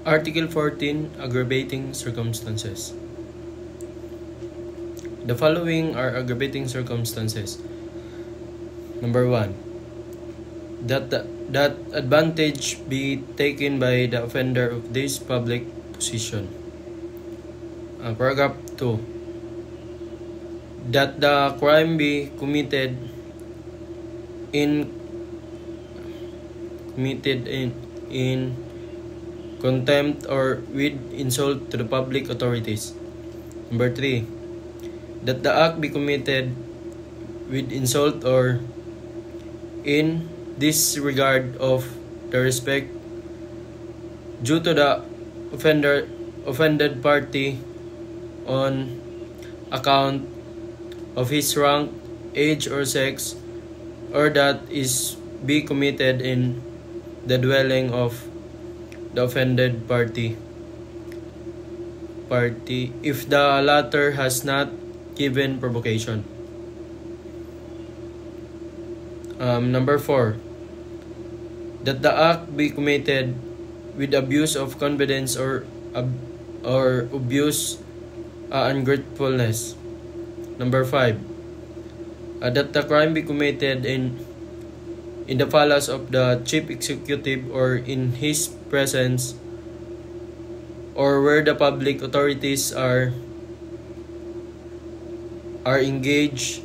Article 14, Aggravating Circumstances. The following are aggravating circumstances. Number 1. That advantage be taken by the offender of this public position. Paragraph 2. That the crime be committed in contempt or with insult to the public authorities. Number 3. That the act be committed with insult or in disregard of the respect due to the offended party on account of his rank, age, or sex, or that is be committed in the dwelling of the offended party if the latter has not given provocation. Number 4. That the act be committed with abuse of confidence or abuse ungratefulness. Number 5. That the crime be committed in the palace of the chief executive or in his presence, or where the public authorities are engaged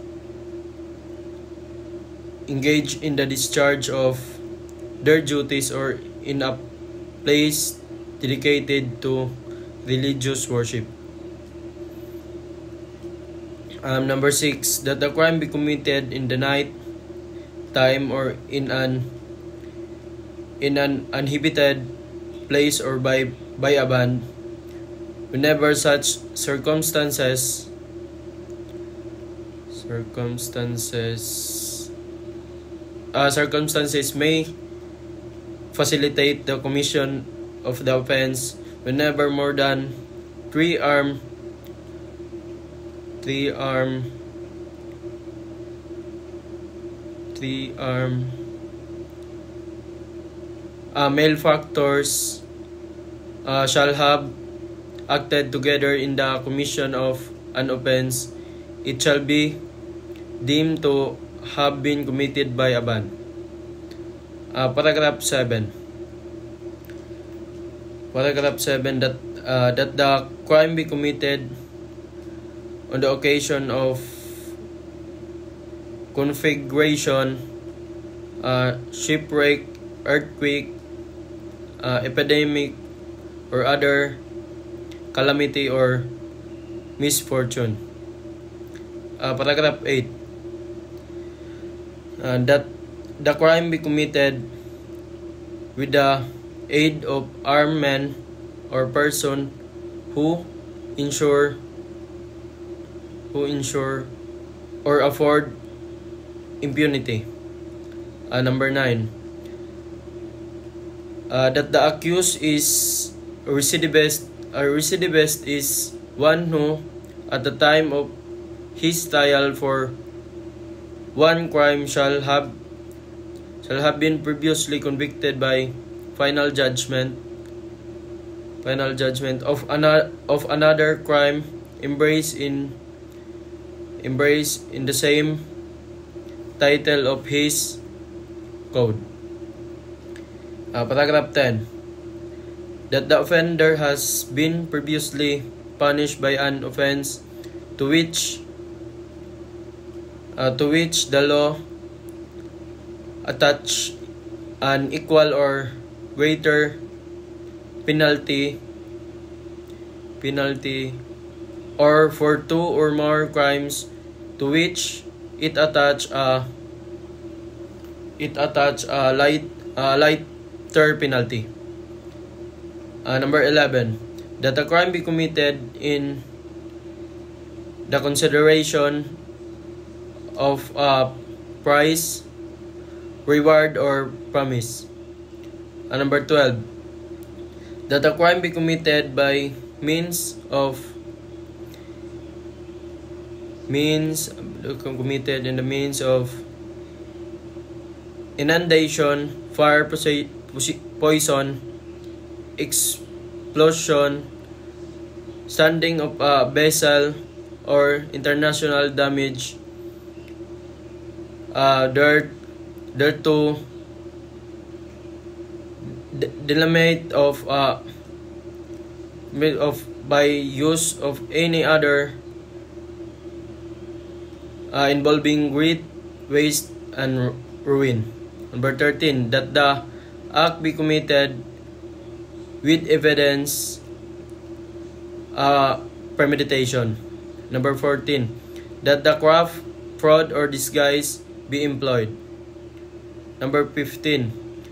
in the discharge of their duties, or in a place dedicated to religious worship. Number 6. That the crime be committed in the night time or in an uninhabited place or by a band, whenever such circumstances may facilitate the commission of the offense, whenever more than three armed malefactors shall have acted together in the commission of an offense, it shall be deemed to have been committed by a band. Paragraph 7. That the crime be committed on the occasion of conflagration, shipwreck, earthquake, epidemic, or other calamity or misfortune. Paragraph 8. That the crime be committed with the aid of armed men or person who ensure or afford impunity. Number 9. That the accused is a recidivist. A recidivist is one who, at the time of his trial for one crime, shall have been previously convicted by final judgment of another crime embraced in the same title of his code. Paragraph 10. That the offender has been previously punished by an offense to which the law attach an equal or greater penalty, or for two or more crimes to which it attach a lighter penalty. Number 11. That the crime be committed in the consideration of price, reward, or promise. Number 12. That the crime be committed by means of inundation, fire, poison, explosion, standing of a vessel, or international damage thereto delimate of by use of any other involving great waste and ruin. Number 13, that the act be committed with evidence premeditation. Number 14, that the craft, fraud, or disguise be employed. Number 15,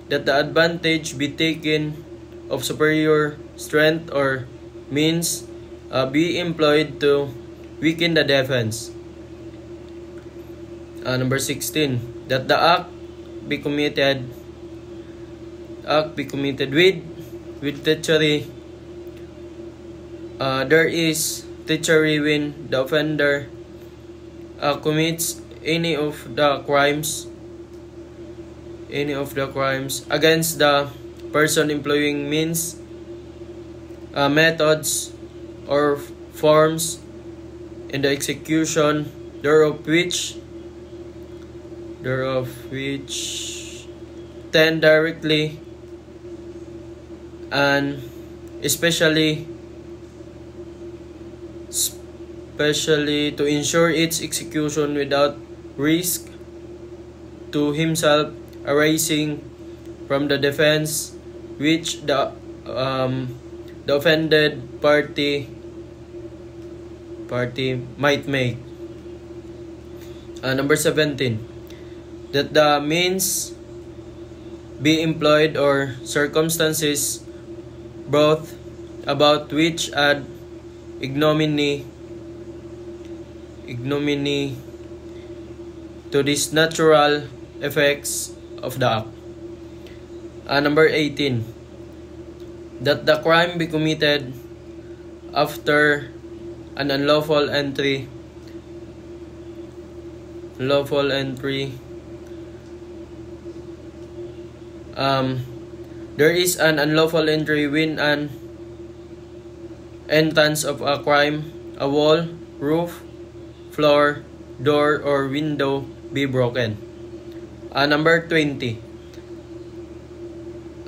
that the advantage be taken of superior strength or means be employed to weaken the defense. Number 16, that the act be committed with treachery. There is treachery when the offender commits any of the crimes against the person employing means, methods, or forms in the execution thereof which tend directly and especially to ensure its execution without risk to himself arising from the defense which the offended party might make. Number 17, that the means be employed or circumstances brought about which add ignominy to these natural effects of the act. Number 18, that the crime be committed after an unlawful entry. There is an unlawful entry when an entrance of a crime, a wall, roof, floor, door, or window be broken. Number 20,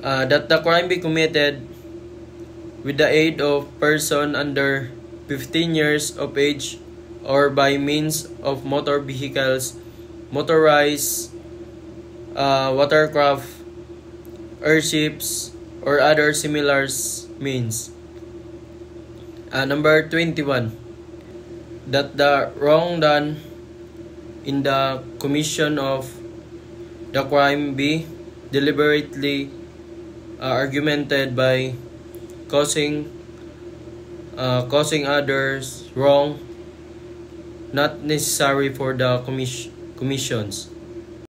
that the crime be committed with the aid of person under 15 years of age or by means of motor vehicles, motorized watercraft, airships, or other similar means. Number 21, that the wrong done in the commission of the crime be deliberately argumented by causing others wrong not necessary for the commissions.